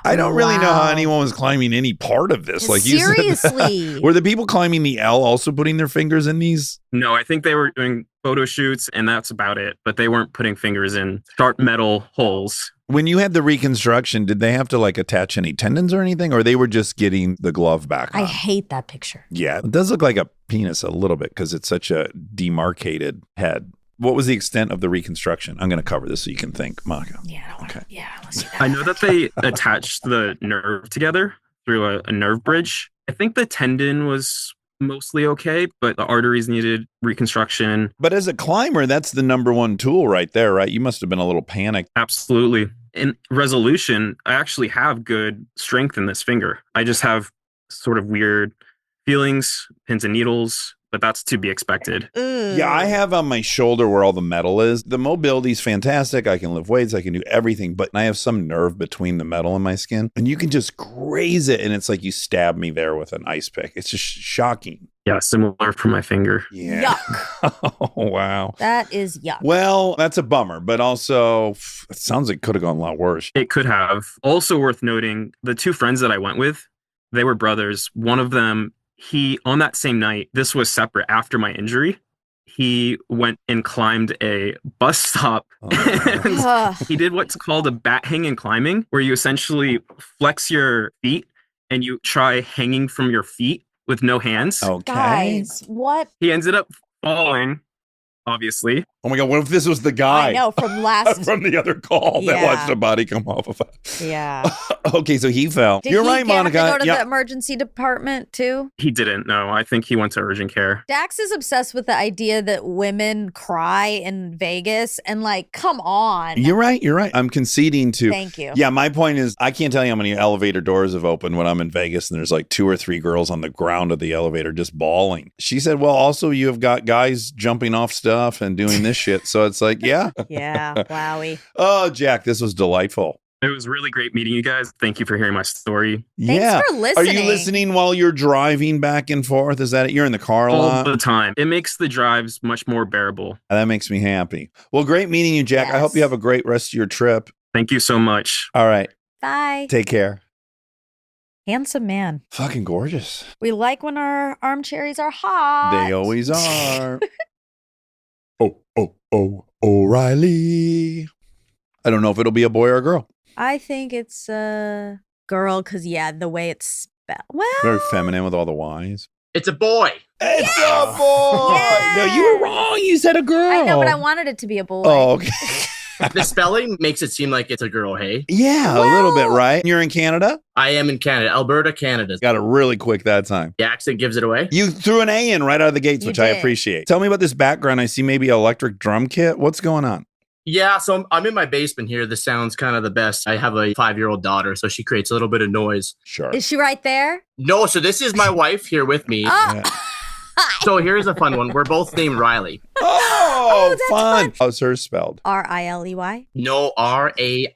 I don't really know how Wow. anyone was climbing any part of this. Like you said that. Seriously. Were the people climbing the L also putting their fingers in these? No, I think they were doing photo shoots and that's about it. But they weren't putting fingers in sharp metal holes. When you had the reconstruction, did they have to like attach any tendons or anything, or they were just getting the glove back on? I hate that picture. Yeah, it does look like a penis a little bit because it's such a demarcated head. What was the extent of the reconstruction? I'm going to cover this so you can think, Monica. Yeah, I don't want to. Okay. Yeah, let's see that. I know that they attached the nerve together through a nerve bridge. I think the tendon was mostly okay, but the arteries needed reconstruction. But as a climber, that's the number one tool right there, right? You must have been a little panicked. Absolutely. In resolution, I actually have good strength in this finger. I just have sort of weird feelings, pins and needles, but that's to be expected. Yeah, I have on my shoulder where all the metal is. The mobility is fantastic. I can lift weights. I can do everything, but I have some nerve between the metal and my skin, and you can just graze it, and it's like you stab me there with an ice pick. It's just shocking. Yeah, similar for my finger. Yeah. Yuck. Oh, wow. That is yuck. Well, that's a bummer, but also it sounds like it could have gone a lot worse. It could have. Also worth noting, the two friends that I went with, they were brothers. One of them, on that same night, this was separate after my injury, he went and climbed a bus stop. And Ugh. he did what's called a bat hanging climbing, where you essentially flex your feet and you try hanging from your feet with no hands. Okay. Guys, what? He ended up falling, obviously. Oh my God, what if this was the guy I know from last. from the other call that Yeah. watched a body come off of it? Yeah. Okay, so he fell. Did You're he right, have Monica. to go to Yeah. the emergency department too? He didn't know. I think he went to urgent care. Dax is obsessed with the idea that women cry in Vegas, and like, come on. You're right. You're right. I'm conceding to. Thank you. Yeah, my point is, I can't tell you how many elevator doors have opened when I'm in Vegas and there's like 2 or 3 girls on the ground of the elevator just bawling. She said, well, also you have got guys jumping off stuff and doing this shit. So it's like, yeah. Yeah. Wowie. Oh, Jack, this was delightful. It was really great meeting you guys. Thank you for hearing my story. Thanks yeah. for Are listening. you listening while you're driving back and forth? Is that it? You're in the car a All lot? the time. It makes the drives much more bearable. That makes me happy. Well, great meeting you, Jack. I hope you Yes. have a great rest of your trip. Thank you so much. All right. Bye. Take care. Handsome man. Fucking gorgeous. We like when our armcherries are hot. They always are. O'Reilly. I don't know if it'll be a boy or a girl. I think it's a girl because, yeah, the way it's spelled. Well, Very feminine with all the Y's. It's a boy. It's a boy. Yes. No, you were wrong. You said a girl. I know, but I wanted it to be a boy. Oh, okay. The spelling makes it seem like it's a girl, hey? Yeah, a little bit, Well- right? You're in Canada? I am in Canada, Alberta, Canada. Got it really quick that time. The accent gives it away. You threw an A in right out of the gates, You which I did. appreciate. Tell me about this background. I see maybe an electric drum kit. What's going on? Yeah, so I'm in my basement here. The sound's kind of the best. I have a 5-year-old daughter, so she creates a little bit of noise. Sure. Is she right there? No, so this is my wife here with me. Oh, Yeah. So here's a fun one. We're both named Riley. Oh, that's fun. How's hers spelled? Riley. No, Raili.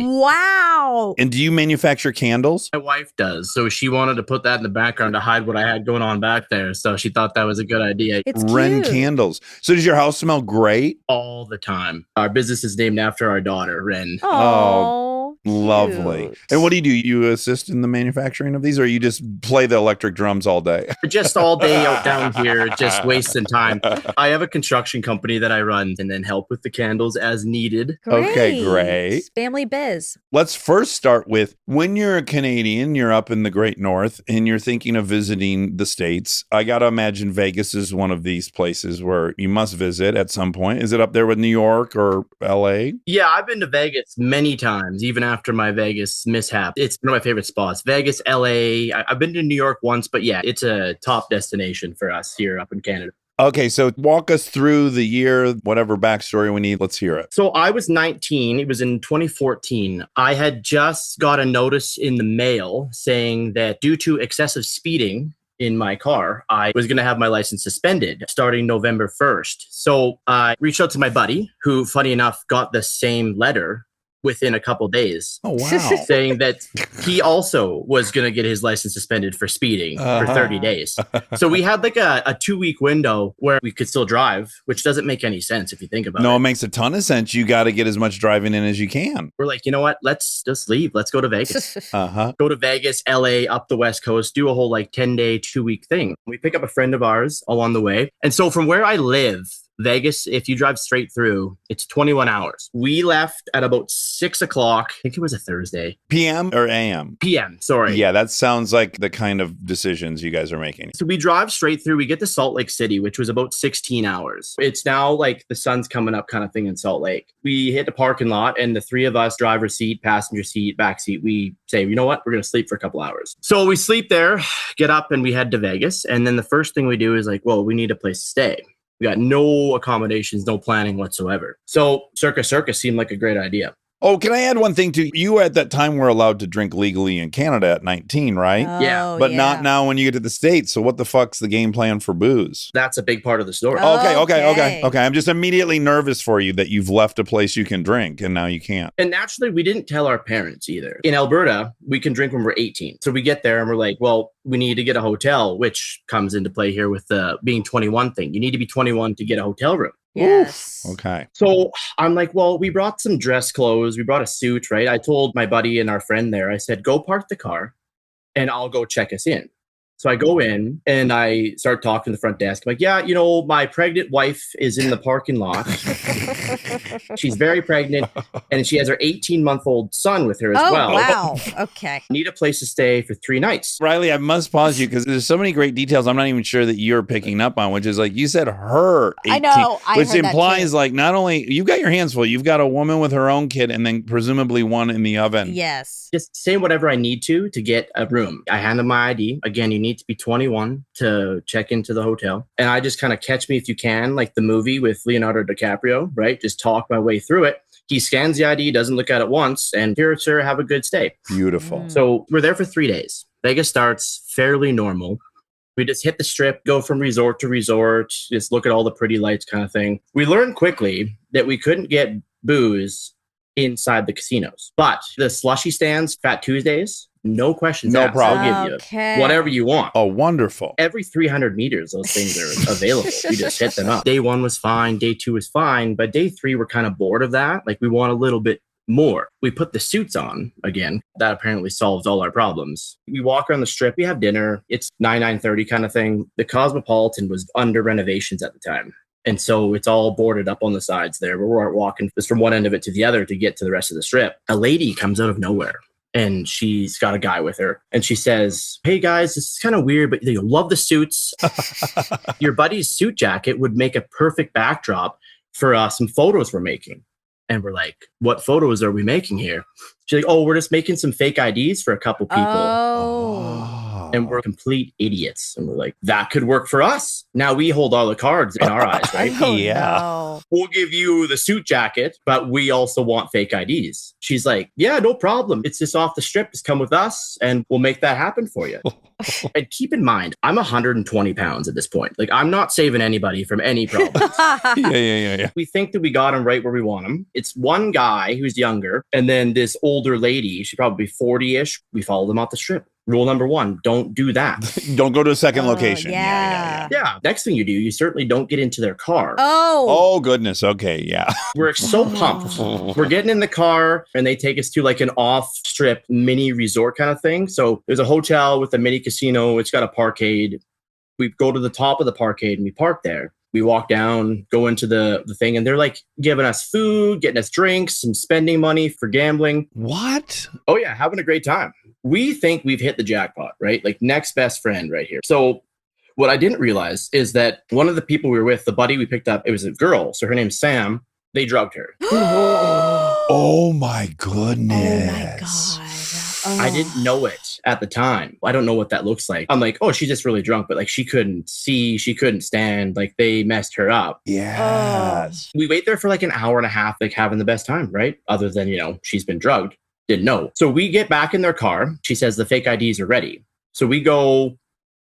Wow. And do you manufacture candles? My wife does. So she wanted to put that in the background to hide what I had going on back there. So she thought that was a good idea It's Ren cute. candles. So does your house smell great? all the time. Our business is named after our daughter, Ren. Oh, Lovely. cute. And what do? You assist in the manufacturing of these, or you just play the electric drums all day? Just all day out down here, just wasting time. I have a construction company that I run and then help with the candles as needed. Okay, great. Family biz. Let's first start with when you're a Canadian, you're up in the Great North, and you're thinking of visiting the States. I got to imagine Vegas is one of these places where you must visit at some point. Is it up there with New York or LA? Yeah, I've been to Vegas many times, even after my Vegas mishap. It's one of my favorite spots. Vegas, LA. I've been to New York once, but yeah, it's a top destination for us here up in Canada. Okay, so walk us through the year, whatever backstory we need. Let's hear it. So I was 19. It was in 2014. I had just got a notice in the mail saying that due to excessive speeding in my car, I was going to have my license suspended starting November 1st. So I reached out to my buddy, who, funny enough, got the same letter within a couple days. Oh, wow. Saying that he also was going to get his license suspended for speeding for 30 days. So we had like a 2-week window where we could still drive, which doesn't make any sense if you think about it. No, it makes a ton of sense. You got to get as much driving in as you can. We're like, you know what? Let's just leave. Let's go to Vegas. Go to Vegas, LA, up the West Coast, do a whole like 10-day, 2-week thing. We pick up a friend of ours along the way. And so from where I live, Vegas, if you drive straight through, it's 21 hours. We left at about 6 o'clock. I think it was a Thursday. PM or AM? PM, sorry. Yeah, that sounds like the kind of decisions you guys are making. So we drive straight through. We get to Salt Lake City, which was about 16 hours. It's now like the sun's coming up kind of thing in Salt Lake. We hit the parking lot and the three of us, driver's seat, passenger seat, back seat, we say, you know what? We're going to sleep for a couple hours. So we sleep there, get up, and we head to Vegas. And then the first thing we do is like, well, we need a place to stay. We got no accommodations, no planning whatsoever. So Circus seemed like a great idea. Oh, can I add one thing too? You at that time were allowed to drink legally in Canada at 19, right? Yeah. But not now when you get to the States. So what the fuck's the game plan for booze? That's a big part of the story. Okay. I'm just immediately nervous for you that you've left a place you can drink and now you can't. And naturally, we didn't tell our parents either. In Alberta, we can drink when we're 18. So we get there and we're like, well, we need to get a hotel, which comes into play here with the being 21 thing. You need to be 21 to get a hotel room. Yes. Okay. So I'm like, well, we brought some dress clothes. We brought a suit, right? I told my buddy and our friend there, I said, go park the car and I'll go check us in. So I go in and I start talking to the front desk. I'm like, yeah, you know, my pregnant wife is in the parking lot. She's very pregnant and she has her 18-month-old son with her as well. Oh, wow. Okay. Need a place to stay for 3 nights. Riley, I must pause you because there's so many great details I'm not even sure that you're picking up on, which is like you said her 18, I know. I which heard that implies too. like not only you've got your hands full, you've got a woman with her own kid and then presumably one in the oven. Yes. Just say whatever I need to get a room. I hand them my ID. Again, you need to be 21 to check into the hotel. And I just kind of Catch Me If You Can, like the movie with Leonardo DiCaprio, right? Just talk my way through it. He scans the ID, doesn't look at it once, and here, sir, have a good stay. Beautiful. So we're there for 3 days. Vegas starts fairly normal. We just hit the strip, go from resort to resort, just look at all the pretty lights kind of thing. We learned quickly that we couldn't get booze inside the casinos. But the slushy stands, Fat Tuesdays, no questions No asked. problem. They'll give you whatever you want. Oh, wonderful. Every 300 meters, those things are available. You just hit them up. Day 1 was fine. Day 2 was fine. But day 3, we're kind of bored of that. Like we want a little bit more. We put the suits on again. That apparently solves all our problems. We walk around the strip. We have dinner. It's 9:30 kind of thing. The Cosmopolitan was under renovations at the time. And so it's all boarded up on the sides there. We're walking just from one end of it to the other to get to the rest of the strip. A lady comes out of nowhere and she's got a guy with her. And she says, hey guys, this is kind of weird, but you love the suits. Your buddy's suit jacket would make a perfect backdrop for some photos we're making. And we're like, what photos are we making here? She's like, oh, we're just making some fake IDs for a couple people. Oh. And we're complete idiots. And we're like, that could work for us. Now we hold all the cards in our eyes, right? Oh, no. We'll give you the suit jacket, but we also want fake IDs. She's like, yeah, no problem. It's just off the strip. Just come with us and we'll make that happen for you. And keep in mind, I'm 120 pounds at this point. Like, I'm not saving anybody from any problems. Yeah. We think that we got him right where we want him. It's one guy who's younger, and then this older lady, she's probably 40-ish. We followed them off the strip. Rule number 1, don't do that. Don't go to a second location. Yeah. Yeah. Next thing you do, you certainly don't get into their car. Oh, goodness. Okay. Yeah. We're so pumped. We're getting in the car and they take us to like an off-strip mini resort kind of thing. So there's a hotel with a mini casino. It's got a parkade. We go to the top of the parkade and we park there. We walk down, go into the thing, and they're like giving us food, getting us drinks, some spending money for gambling. What? Oh, yeah. Having a great time. We think we've hit the jackpot, right? Like next best friend right here. So what I didn't realize is that one of the people we were with, the buddy we picked up, it was a girl. So her name's Sam. They drugged her. Oh my goodness. Oh my God. Oh. I didn't know it at the time. I don't know what that looks like. I'm like, oh, she's just really drunk, but like she couldn't see, she couldn't stand. Like they messed her up. Yes. We wait there for like an hour and a half, like having the best time, right? Other than, she's been drugged. Didn't know. So we get back in their car. She says the fake IDs are ready. So we go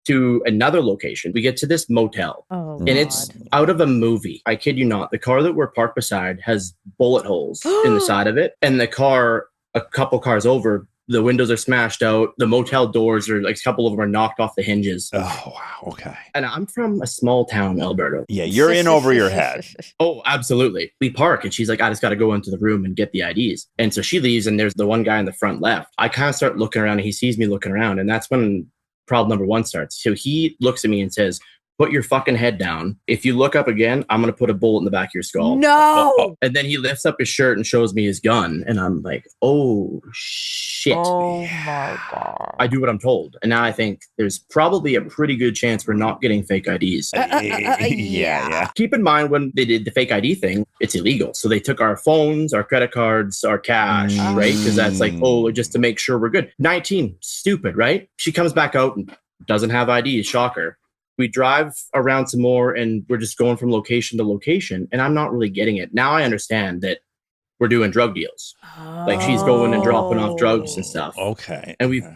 to another location. We get to this motel. Oh, And it's out of a movie. I kid you not. The car that we're parked beside has bullet holes in the side of it. And the car, a couple cars over, the windows are smashed out. The motel doors are like a couple of them are knocked off the hinges. Oh, wow. Okay. And I'm from a small town, Alberta. Yeah, you're in over your head. Oh, absolutely. We park and she's like, I just got to go into the room and get the IDs. And so she leaves and there's the one guy in the front left. I kind of start looking around and he sees me looking around. And that's when problem number one starts. So he looks at me and says, put your fucking head down. If you look up again, I'm going to put a bullet in the back of your skull. No. And then he lifts up his shirt and shows me his gun. And I'm like, oh, shit. Oh, my God. I do what I'm told. And now I think there's probably a pretty good chance we're not getting fake IDs. Yeah. Keep in mind when they did the fake ID thing, it's illegal. So they took our phones, our credit cards, our cash, right? Because that's like, oh, just to make sure we're good. 19, stupid, right? She comes back out and doesn't have IDs. Shocker. We drive around some more and we're just going from location to location. And I'm not really getting it. Now I understand that we're doing drug deals. Like she's going and dropping off drugs and stuff. Okay. And we've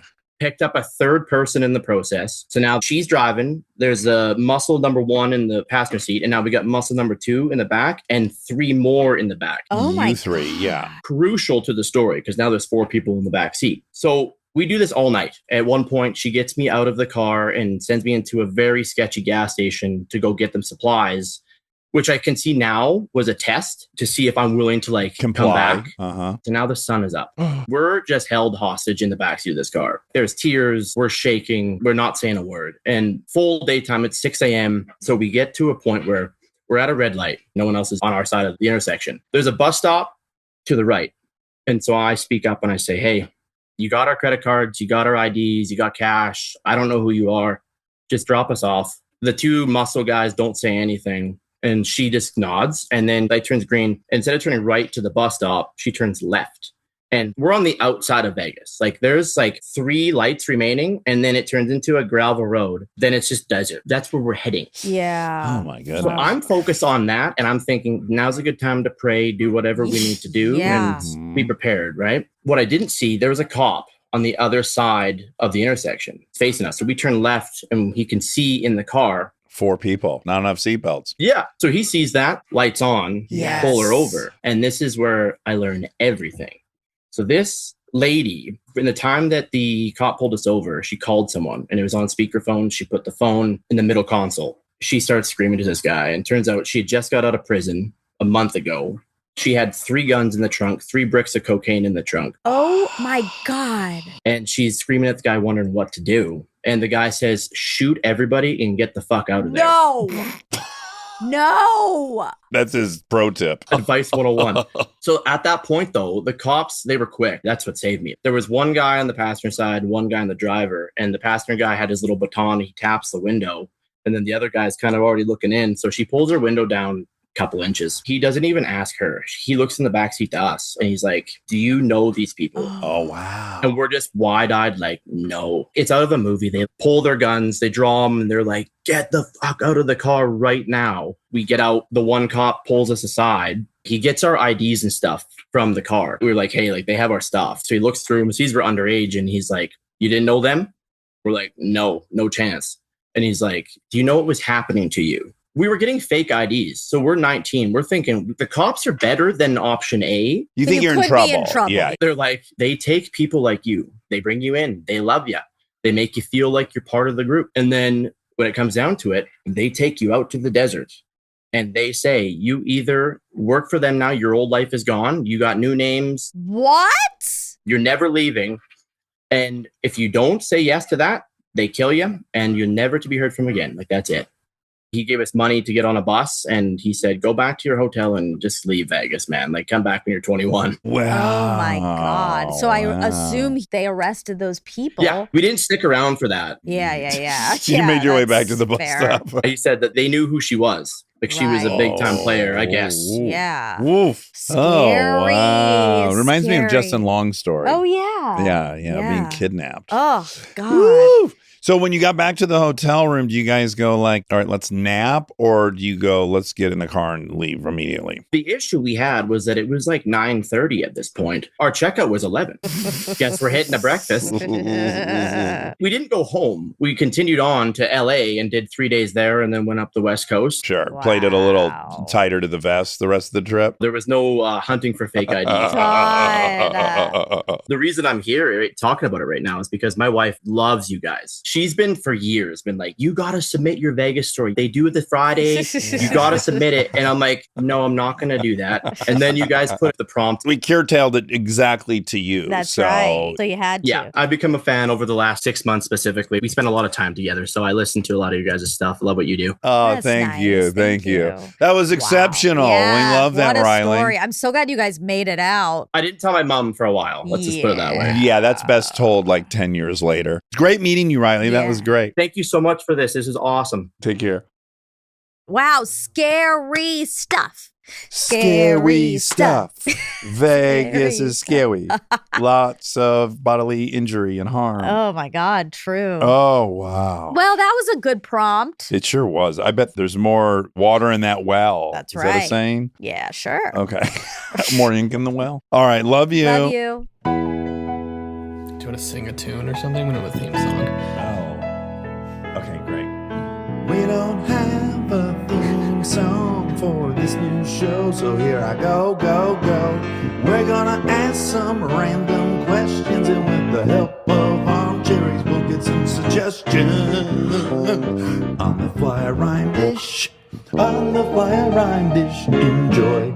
picked up a third person in the process. So now she's driving. There's a muscle number 1 in the passenger seat. And now we got muscle number 2 in the back and 3 more in the back. Oh, my You 3, yeah. Crucial to the story because now there's 4 people in the back seat. So we do this all night. At one point, she gets me out of the car and sends me into a very sketchy gas station to go get them supplies, which I can see now was a test to see if I'm willing to like Comply. come back. Uh-huh. So now the sun is up. We're just held hostage in the backseat of this car. There's tears. We're shaking. We're not saying a word. And full daytime, it's 6 a.m. So we get to a point where we're at a red light. No one else is on our side of the intersection. There's a bus stop to the right. And so I speak up and I say, hey, you got our credit cards, you got our IDs, you got cash. I don't know who you are. Just drop us off. The 2 muscle guys don't say anything. And she just nods. And then light turns green. Instead of turning right to the bus stop, she turns left. And we're on the outside of Vegas. Like there's like 3 lights remaining. And then it turns into a gravel road. Then it's just desert. That's where we're heading. Yeah. Oh, my goodness. So I'm focused on that. And I'm thinking now's a good time to pray, do whatever we need to do Yeah. and be prepared, right? What I didn't see, there was a cop on the other side of the intersection facing us. So we turn left and he can see in the car. 4 people, not enough seatbelts. Yeah. So he sees that, lights on, Yes. pull her over. And this is where I learned everything. So this lady, in the time that the cop pulled us over, she called someone and it was on speakerphone. She put the phone in the middle console. She starts screaming to this guy. And turns out she had just got out of prison a month ago. She had 3 guns in the trunk, 3 bricks of cocaine in the trunk. Oh, my God. And she's screaming at the guy, wondering what to do. And the guy says, shoot everybody and get the fuck out of there. No. No. That's his pro tip. Advice 101. So at that point, though, the cops, they were quick. That's what saved me. There was one guy on the passenger side, one guy on the driver, and the passenger guy had his little baton. He taps the window, and then the other guy's kind of already looking in. So she pulls her window down a couple inches. He doesn't even ask her. He looks in the backseat to us, and he's like, do you know these people? Oh, wow. And we're just wide-eyed like, no. It's out of a movie. They pull their guns, they draw them, and they're like, get the fuck out of the car right now. We get out. The one cop pulls us aside. He gets our IDs and stuff from the car. We were like, hey, like they have our stuff. So he looks through them, sees we're underage, and he's like, you didn't know them? We're like, no chance. And he's like, do you know what was happening to you? We were getting fake IDs. So we're 19. We're thinking the cops are better than option A. You think You you're in could be in trouble. trouble. Yeah. They're like, they take people like you. They bring you in. They love you. They make you feel like you're part of the group. And then when it comes down to it, they take you out to the desert. And they say, you either work for them now, your old life is gone. You got new names. What? You're never leaving. And if you don't say yes to that, they kill you and you're never to be heard from again. Like, that's it. He gave us money to get on a bus and he said, go back to your hotel and just leave Vegas, man. Like, come back when you're 21. Wow. Oh my God. So I assume they arrested those people. Yeah, we didn't stick around for that. Yeah. So you made your way back to the bus fair. stop. He said that they knew who she was. Like, she was a big time player, I guess. Yeah. Woof. Oh, Scary. wow. Reminds me of Scary. Justin Long's story. Oh, yeah. Yeah. Being kidnapped. Oh, God. Woo! So when you got back to the hotel room, do you guys go like, all right, let's nap? Or do you go, let's get in the car and leave immediately? The issue we had was that it was like 9:30 at this point. Our checkout was 11. Guess we're hitting a breakfast. We didn't go home. We continued on to LA and did 3 days there and then went up the West Coast. Sure. Played it a little tighter to the vest the rest of the trip. There was no hunting for fake IDs. The reason I'm here talking about it right now is because my wife loves you guys. She's been for years been like, you got to submit your Vegas story. They do it the Friday. You got to submit it. And I'm like, no, I'm not going to do that. And then you guys put the prompt. We curtailed it exactly to you. That's right. So you had to. Yeah, I've become a fan over the last 6 months specifically. We spent a lot of time together. So I listen to a lot of you guys' stuff. I love what you do. Oh, That's thank nice. you. Thank you. That was exceptional. Yeah, We love that, what a Riley. story. I'm so glad you guys made it out. I didn't tell my mom for a while. Let's just put it that way. Yeah, that's best told like 10 years later. Great meeting you, Riley. That was great. Thank you so much for this. This is awesome. Take care. Wow, scary stuff. Scary stuff. Vegas is scary. Lots of bodily injury and harm. Oh my God, true. Oh, wow. Well, that was a good prompt. It sure was. I bet there's more water in that well. That's Is that a right. saying? Yeah, sure. Okay. More ink in the well. All right. Love you. Love you. Do you want to sing a tune or something? We don't have a theme song. Oh. Okay, great. We don't have a theme song for this new show, so here I go. We're gonna ask some random questions, and with the help of Armcherries, we'll get some suggestions. On the fly rhyme dish, Enjoy.